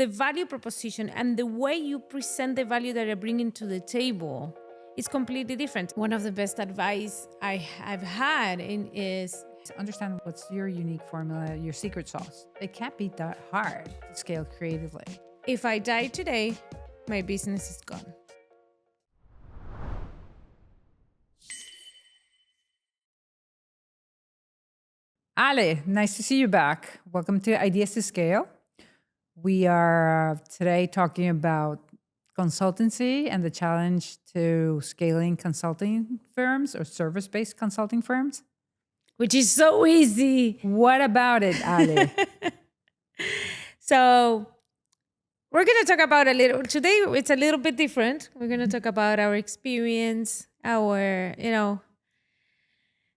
the value proposition and the way you present the value that you're bringing to the table is completely different. One of the best advice I've had is to understand what's your unique formula, your secret sauce. It can't be that hard to scale creatively. if I die today, my business is gone. Ale, nice to see you back. Welcome to Ideas to Scale. We are today talking about consultancy and the challenge to scaling consulting firms or service-based consulting firms. Which is so easy. What about it, Ale? So we're going to talk about today it's a little bit different. We're going to talk about our experience, our,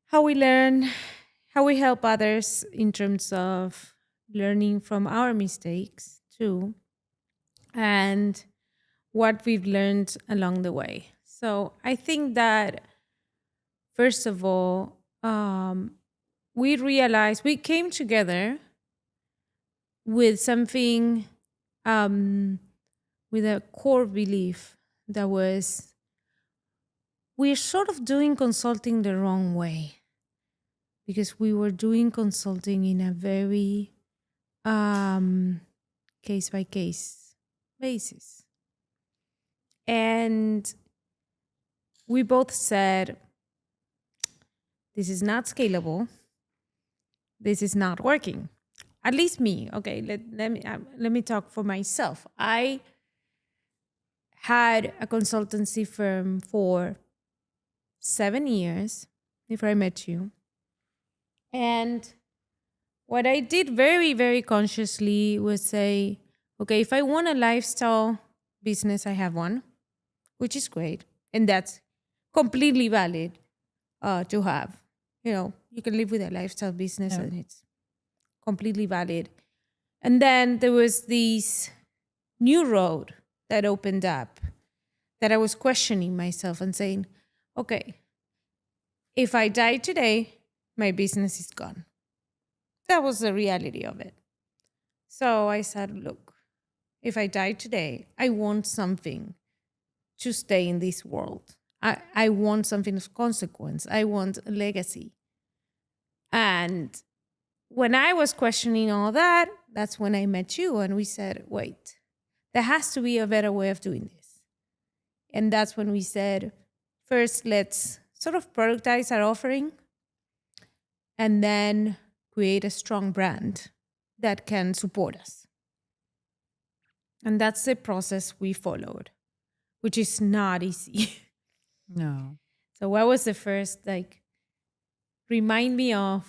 how we learn, how we help others in terms of learning from our mistakes too, and what we've learned along the way. So I think that, first of all, we realized we came together with something, with a core belief that was, we're sort of doing consulting the wrong way, because we were doing consulting in a very case by case basis. And we both said, this is not scalable. This is not working. At least me. Okay, let me talk for myself. I had a consultancy firm for 7 years before I met you. And what I did very, very consciously was say, okay, if I want a lifestyle business, I have one, which is great. And that's completely valid to have. You can live with a lifestyle business and it's completely valid. And then there was this new road that opened up that I was questioning myself and saying, okay, if I die today, my business is gone. That was the reality of it. So I said, look, if I die today, I want something to stay in this world. I want something of consequence. I want a legacy. And when I was questioning all that, that's when I met you and we said, wait, there has to be a better way of doing this. And that's when we said, first, let's sort of productize our offering and then create a strong brand that can support us. And that's the process we followed, which is not easy. No. So what was the first, remind me of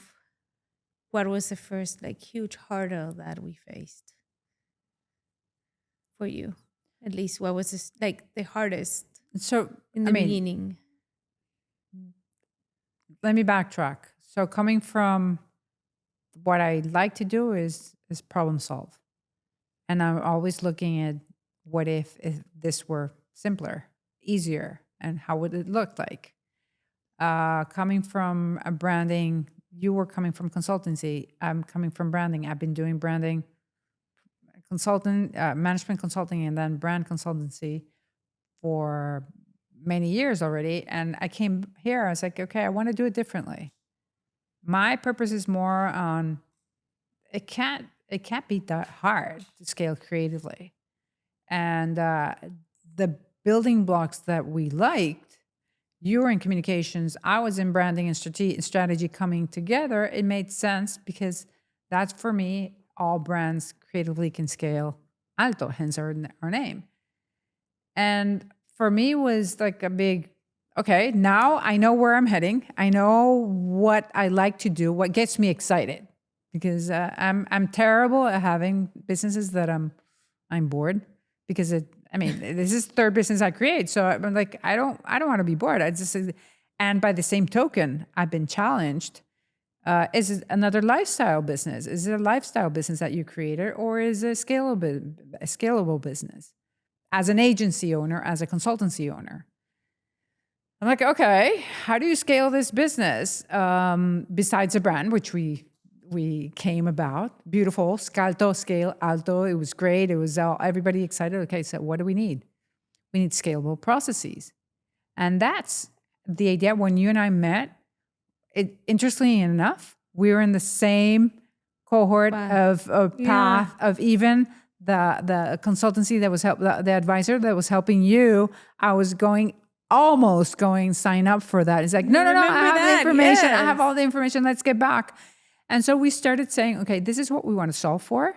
what was the first, huge hurdle that we faced for you? At least what was this, the hardest in the beginning? Let me backtrack. So coming from what I like to do is problem solve. And I'm always looking at what if this were simpler, easier, and how would it look like? Coming from a branding, you were coming from consultancy. I'm coming from branding. I've been doing branding, management consulting, and then brand consultancy for many years already. And I came here, I was like, okay, I want to do it differently. My purpose is more on, it can't be that hard to scale creatively. And the building blocks that we liked, you were in communications, I was in branding and strategy coming together. It made sense because that's, for me, all brands creatively can scale Alto, hence our name. And for me was like a big, okay, now I know where I'm heading. I know what I like to do, what gets me excited. Because I'm terrible at having businesses that I'm bored, because this is the third business I create. So I'm like, I don't want to be bored. And by the same token, I've been challenged. Is it another lifestyle business? Is it a lifestyle business that you created, or is it a scalable business? As an agency owner, as a consultancy owner, I'm like, okay, how do you scale this business besides a brand, which we we came about. Beautiful, Scalto, scale, alto. It was great. It was everybody excited. Okay, so what do we need? We need scalable processes. And that's the idea. When you and I met, interestingly enough, we were in the same cohort of path of even the consultancy that was the advisor that was helping you. I was almost going sign up for that. It's like, no, I have the information. I have all the information. Let's get back. And so we started saying, okay, this is what we want to solve for.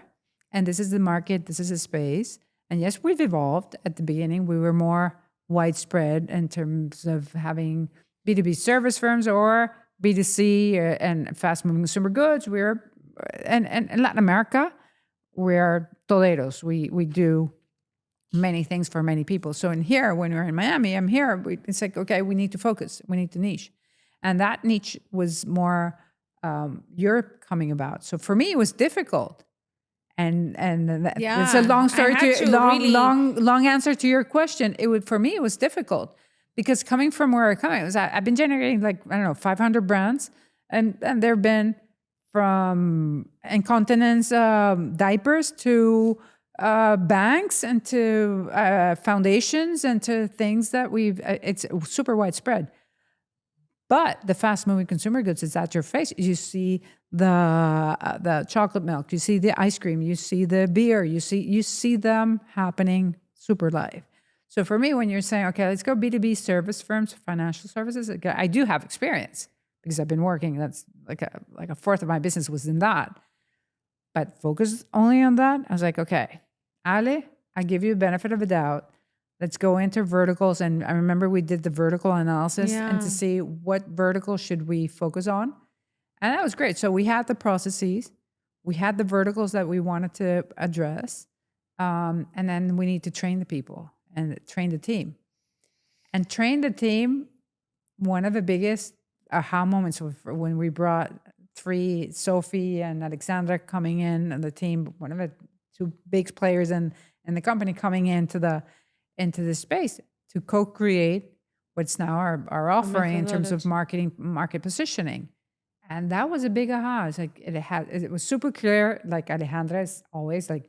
And this is the market. This is the space. And yes, we've evolved. At the beginning, we were more widespread in terms of having B2B service firms or B2C and fast-moving consumer goods. We're and in Latin America, we're toderos. We do many things for many people. So in here, when we're in Miami, I'm here. It's like, okay, we need to focus. We need to niche, and that niche was more Europe coming about. So for me, it was difficult. And it's a long story long answer to your question. For me, it was difficult because coming from where I come, I've been generating 500 brands, and there have been from incontinence diapers to banks and to foundations and to things that it's super widespread. But the fast-moving consumer goods is at your face. You see the chocolate milk, you see the ice cream, you see the beer, you see them happening super live. So for me, when you're saying, okay, let's go B2B service firms, financial services, I do have experience because I've been working. That's like a fourth of my business was in that. But focus only on that. I was like, okay, Ale, I give you the benefit of a doubt. Let's go into verticals. And I remember we did the vertical analysis and to see what vertical should we focus on. And that was great. So we had the processes, we had the verticals that we wanted to address. And then we need to train the people and train the team. And train the team, one of the biggest aha moments was when we brought Sophie and Alejandra coming in and the team, one of the two big players in the company coming into the space to co-create what's now our offering in terms of market positioning. And that was a big aha. It's like it was super clear, like Alejandra is always like,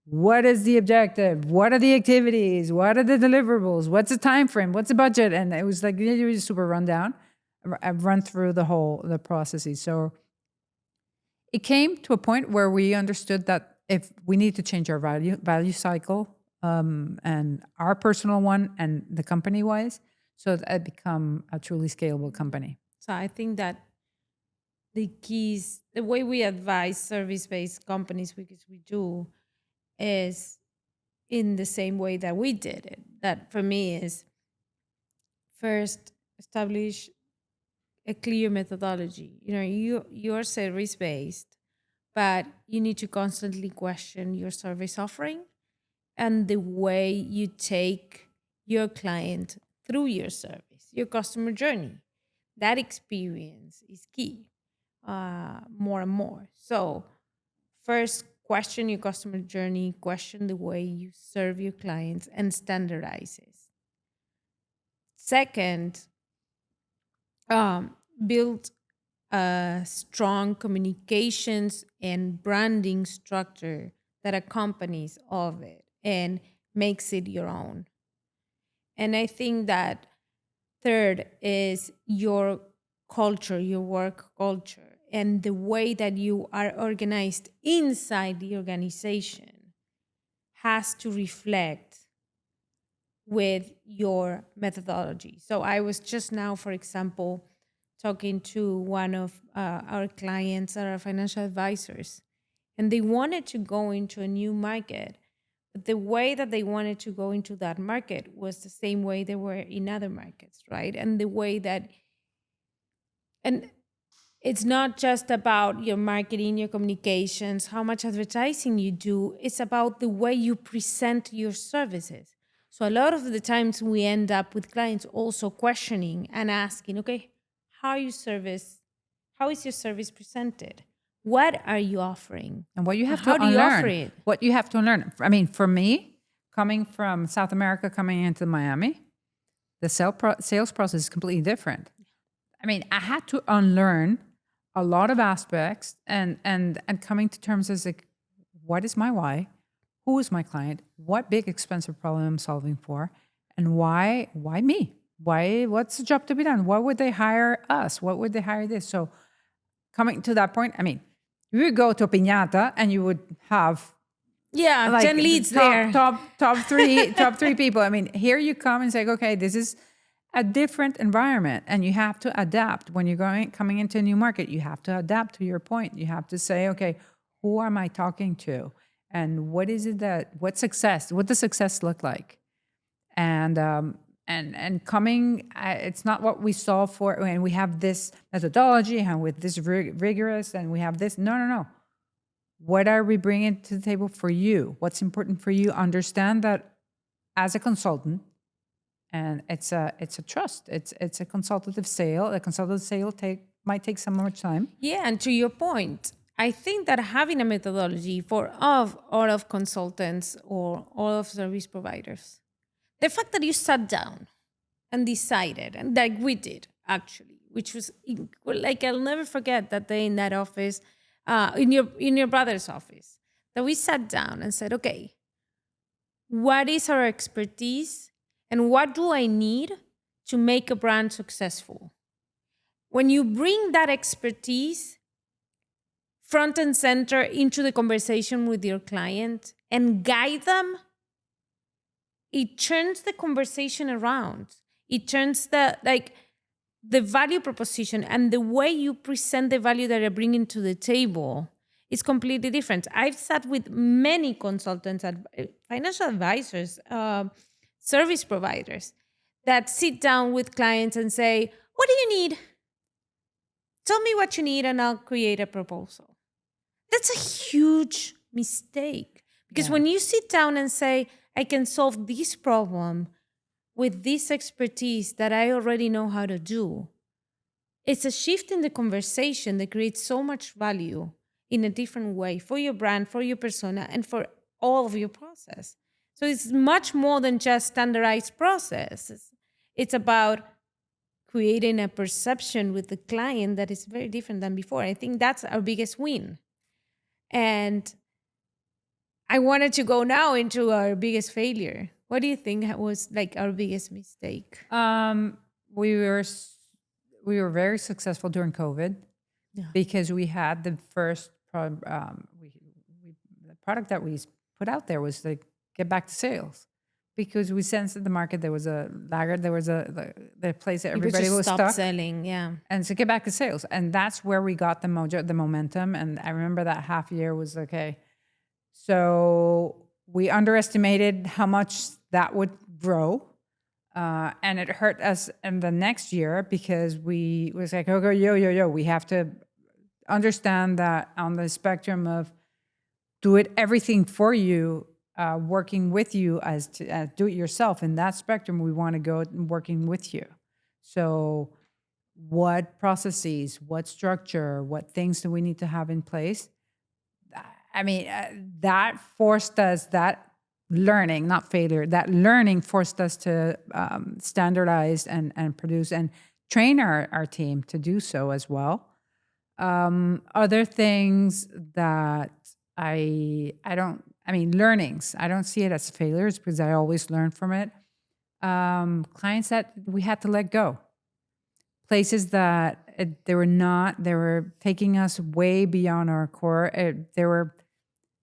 what is the objective? What are the activities? What are the deliverables? What's the time frame? What's the budget? And it was like really super rundown. I've run through the processes. So it came to a point where we understood that if we need to change our value cycle, and our personal one and the company wise, so that it become a truly scalable company. So I think that the way we advise service-based companies, because we do, is in the same way that we did it. That for me is first establish a clear methodology. You're service-based, but you need to constantly question your service offering and the way you take your client through your service, your customer journey. That experience is key more and more. So first, question your customer journey, question the way you serve your clients, and standardize it. Second, build a strong communications and branding structure that accompanies all of it and makes it your own. And I think that third is your culture, your work culture, and the way that you are organized inside the organization has to reflect with your methodology. So I was just now, for example, talking to one of our clients, our financial advisors, and they wanted to go into a new market. But the way that they wanted to go into that market was the same way they were in other markets, right? And the way that, and it's not just about your marketing, your communications, how much advertising you do. It's about the way you present your services. So a lot of the times we end up with clients also questioning and asking, okay, how is your service presented? What are you offering? And what you have to How do you unlearn. offer it? What you have to unlearn. I mean, for me, coming from South America, coming into Miami, the sales process is completely different. I mean, I had to unlearn a lot of aspects, and coming to terms as like, what is my why? Who is my client? What big expensive problem I'm solving for? And why me? What's the job to be done? Why would they hire us? What would they hire this? So coming to that point, I mean, you would go to a piñata and you would have Yeah, like 10 leads top, there. top three people. I mean, here you come and say, okay, this is a different environment, and you have to adapt when you're coming into a new market. You have to adapt to your point. You have to say, okay, who am I talking to, and what is it what does success look like, and coming. It's not what we saw for, and we have this methodology and with this rigorous, and we have this. No. What are we bringing to the table for you? What's important for you? Understand that as a consultant, and it's a trust. It's a consultative sale. A consultative sale might take some more time. Yeah, and to your point, I think that having a methodology for all of consultants or all of service providers, the fact that you sat down and decided, and like we did actually, which was like I'll never forget that day in that office, in your brother's office, that we sat down and said, okay, what is our expertise and what do I need to make a brand successful? When you bring that expertise front and center into the conversation with your client and guide them, it turns the conversation around. It turns the value proposition and the way you present the value that you're bringing to the table is completely different. I've sat with many consultants, financial advisors, service providers that sit down with clients and say, what do you need? Tell me what you need and I'll create a proposal. That's a huge mistake because when you sit down and say, I can solve this problem with this expertise that I already know how to do, it's a shift in the conversation that creates so much value in a different way for your brand, for your persona, and for all of your process. So it's much more than just standardized process. It's about creating a perception with the client that is very different than before. I think that's our biggest win. And I wanted to go now into our biggest failure. What do you think was like our biggest mistake? We were very successful during COVID because we had the first the product that we put out there was to get back to sales, because we sensed that the market, there was a laggard, there was the place that everybody was stopped stuck selling, yeah. and to get back to sales, and that's where we got the mojo, the momentum. And I remember that half year was okay. So we underestimated how much that would grow. And it hurt us in the next year because we was like, okay, yo, we have to understand that on the spectrum of do it everything for you, working with you as to do it yourself. In that spectrum, we want to go working with you. So what processes, what structure, what things do we need to have in place? I mean, that forced us, that learning, not failure, that learning forced us to standardize and produce and train our team to do so as well. Other things that learnings, I don't see it as failures because I always learn from it. Clients that we had to let go. Places that they were taking us way beyond our core. They were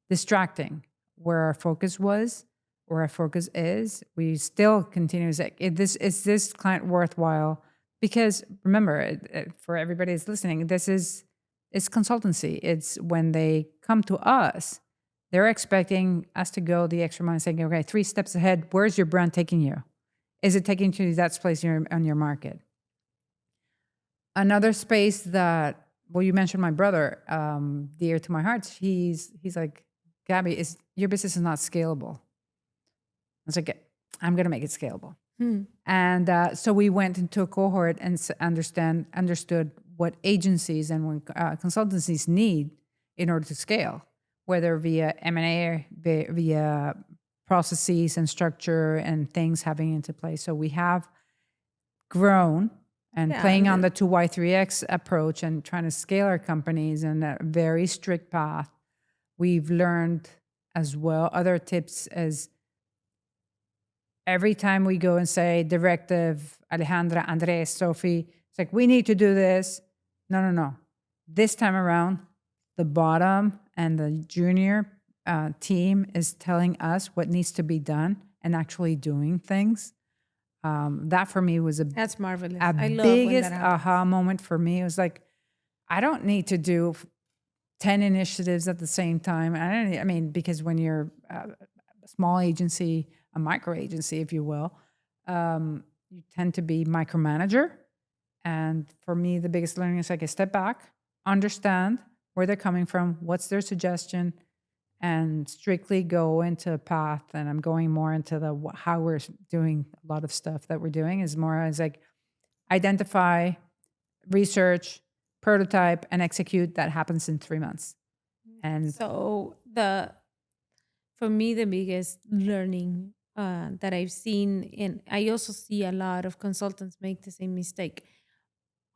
distracting where our focus was, where our focus is. We still continue to say, is this client worthwhile? Because remember, for everybody that's listening, it's consultancy. It's when they come to us, they're expecting us to go the extra mile and saying, okay, 3 steps ahead, where's your brand taking you? Is it taking you to that place on your market? Another space that, well, you mentioned my brother, dear to my heart. He's like, Gabby, your business is not scalable. I was like, I'm going to make it scalable. And so we went into a cohort and understood what agencies and what consultancies need in order to scale, whether via M&A or via processes and structure and things having into place. So we have grown and Yeah, playing and on the 2Y3X approach and trying to scale our companies in a very strict path. We've learned as well other tips as every time we go and say directive, Alejandra, Andres, Sophie, it's like, we need to do this. No, no, no. This time around, the bottom and the junior team is telling us what needs to be done and actually doing things. That for me was that's marvelous. a I love when that biggest happens. aha moment for me. It was like, I don't need to do 10 initiatives at the same time. I mean, because when you're a small agency, a micro agency, if you will, you tend to be micromanager. And for me, the biggest learning is like a step back, understand where they're coming from, what's their suggestion, and strictly go into a path. And I'm going more into the how we're doing a lot of stuff that we're doing is more as like identify, research, prototype, and execute. That happens in 3 months. And So for me, the biggest learning that I've seen, and I also see a lot of consultants make the same mistake,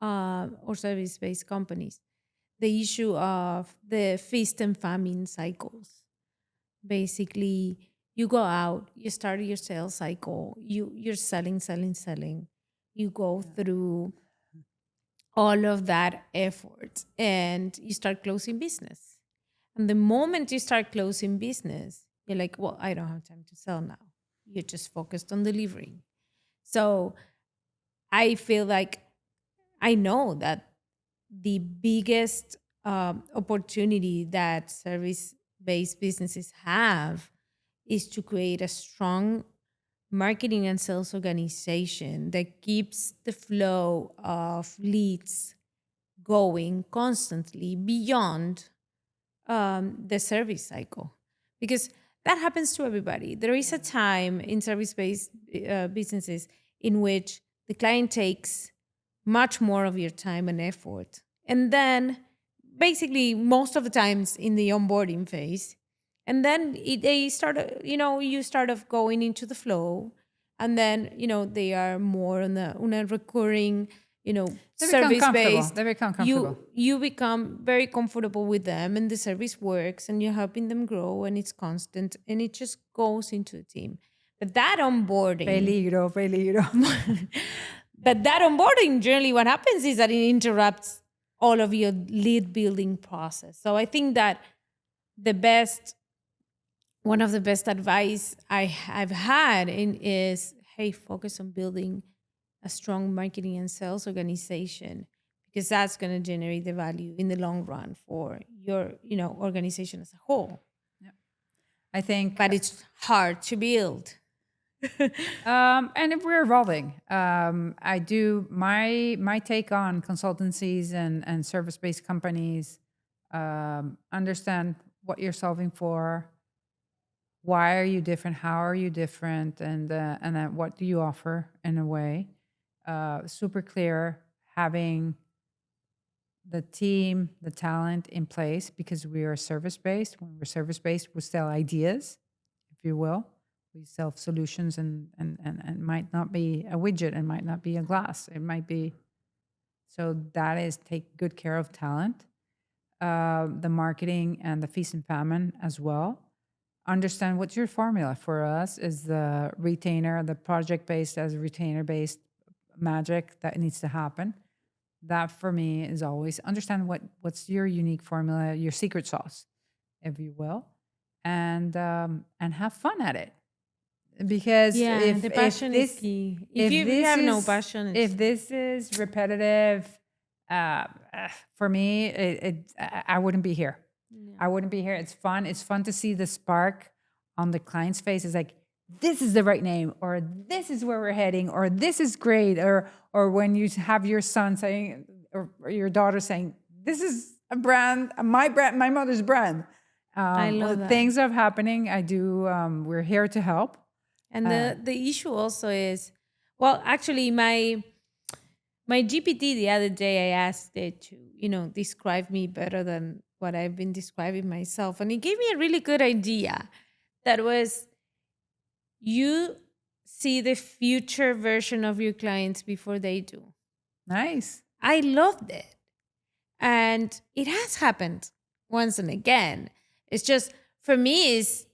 or service-based companies, the issue of the feast and famine cycles. Basically, you go out, you start your sales cycle, you're selling, selling, selling. You go through all of that effort and you start closing business. And the moment you start closing business, you're like, well, I don't have time to sell now. You're just focused on delivering. So I feel like I know that the biggest opportunity that service based businesses have is to create a strong marketing and sales organization that keeps the flow of leads going constantly beyond the service cycle, because that happens to everybody. There is a time in service-based businesses in which the client takes much more of your time and effort, and then basically most of the times in the onboarding phase, and then they start, you start of going into the flow, and then they are more on a recurring, they become service comfortable. based. They become comfortable. You become very comfortable with them, and the service works, and you're helping them grow, and it's constant, and it just goes into the team. But that onboarding, Peligro, peligro. but that onboarding, generally what happens is that it interrupts all of your lead building process. So I think that the best one of the best advice I've had is, hey, focus on building a strong marketing and sales organization, because that's going to generate the value in the long run for your organization as a whole. I think, But it's hard to build. and if we're evolving, I do my take on consultancies and service based companies. Understand what you're solving for. Why are you different? How are you different? And then what do you offer in a way? Super clear. Having the team, the talent in place, because we are service based. When we're service based, we sell ideas, if you will. We sell solutions, and might not be a widget, and might not be a glass. It might be. So that is take good care of talent, the marketing and the feast and famine as well. Understand what's your formula. For us is the retainer, the project based as retainer based magic that needs to happen. That for me is always understand what's your unique formula, your secret sauce, if you will, and have fun at it. Because Yeah, the passion is key. If you have no passion, if this is repetitive, for me, I wouldn't be here. I wouldn't be here. It's fun. It's fun to see the spark on the client's face. It's like, this is the right name, or this is where we're heading, or this is great, or when you have your son saying, or your daughter saying, this is a brand, my mother's brand. I love that. Things are happening. I do. We're here to help. And the issue also is, well, actually, my GPT the other day, I asked it to, describe me better than what I've been describing myself. And it gave me a really good idea. That was, you see the future version of your clients before they do. Nice. I loved it. And it has happened once and again. It's just, for me, is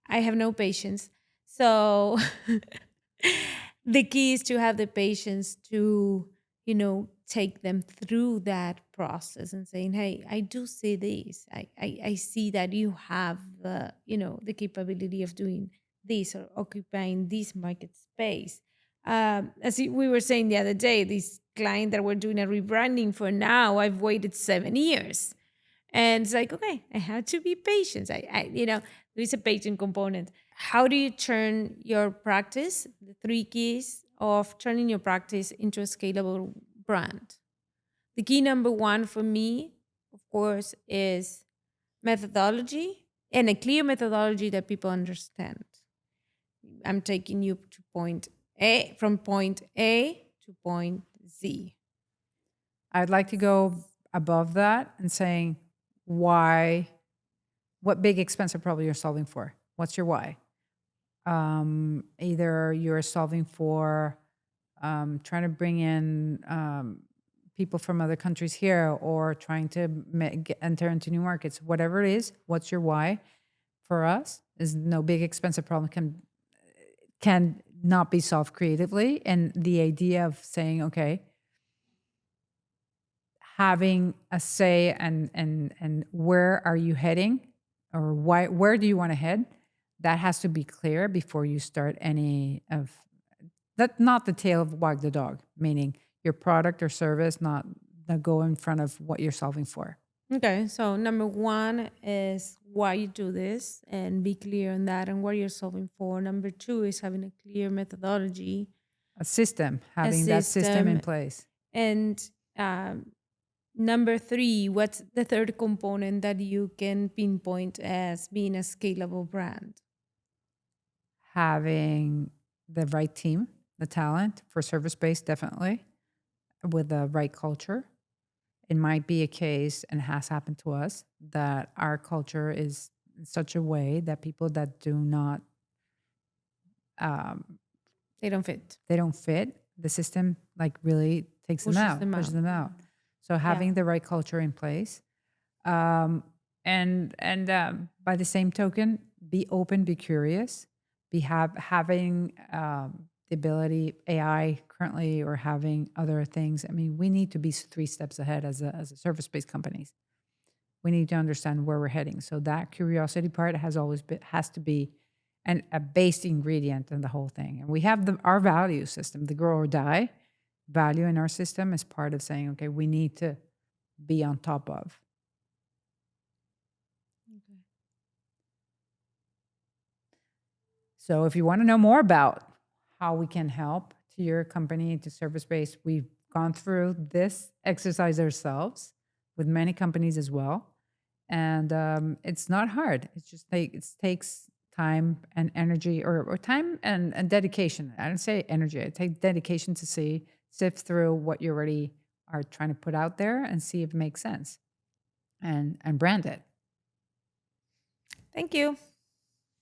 I have no patience. So the key is to have the patience to, take them through that process and saying, hey, I do see this. I see that you have the capability of doing this or occupying this market space. We were saying the other day, this client that we're doing a rebranding for now, I've waited 7 years. And it's like, okay, I had to be patient. There is a patient component. How do you turn your practice, the three keys of turning your practice into a scalable brand? The key number one for me, of course, is methodology, and a clear methodology that people understand. I'm taking you to point A, from point A to point Z. I'd like to go above that and saying why, what big expensive problem you're solving for. What's your why? Either you're solving for trying to bring in people from other countries here, or trying to enter into new markets. Whatever it is, what's your why? For us, is no big expensive problem can not be solved creatively. And the idea of saying, okay, having a say and where are you heading, or where do you want to head, that has to be clear before you start any of that. Not the tail of wag the dog, meaning your product or service not go in front of what you're solving for. Okay, so number one is why you do this and be clear on that and what you're solving for. Number two is having a clear methodology, A system, having that system in place. And number three, what's the third component that you can pinpoint as being a scalable brand? Having the right team, the talent for service based, definitely, with the right culture. It might be a case, and has happened to us, that our culture is in such a way that people that do not, They don't fit. they don't fit, the system like really takes them out, pushes them out. So having the right culture in place, and by the same token, be open, be curious, having the ability, AI currently, or having other things. I mean, we need to be 3 steps ahead as a service-based companies. We need to understand where we're heading. So that curiosity part has to be a base ingredient in the whole thing. And we have our value system, the grow or die value in our system, is part of saying, okay, we need to be on top of. So if you want to know more about how we can help to your company to service based, we've gone through this exercise ourselves with many companies as well. And it's not hard. It's just it takes time and energy, or time and dedication. I don't say energy. I take dedication to sift through what you already are trying to put out there and see if it makes sense, and brand it. Thank you.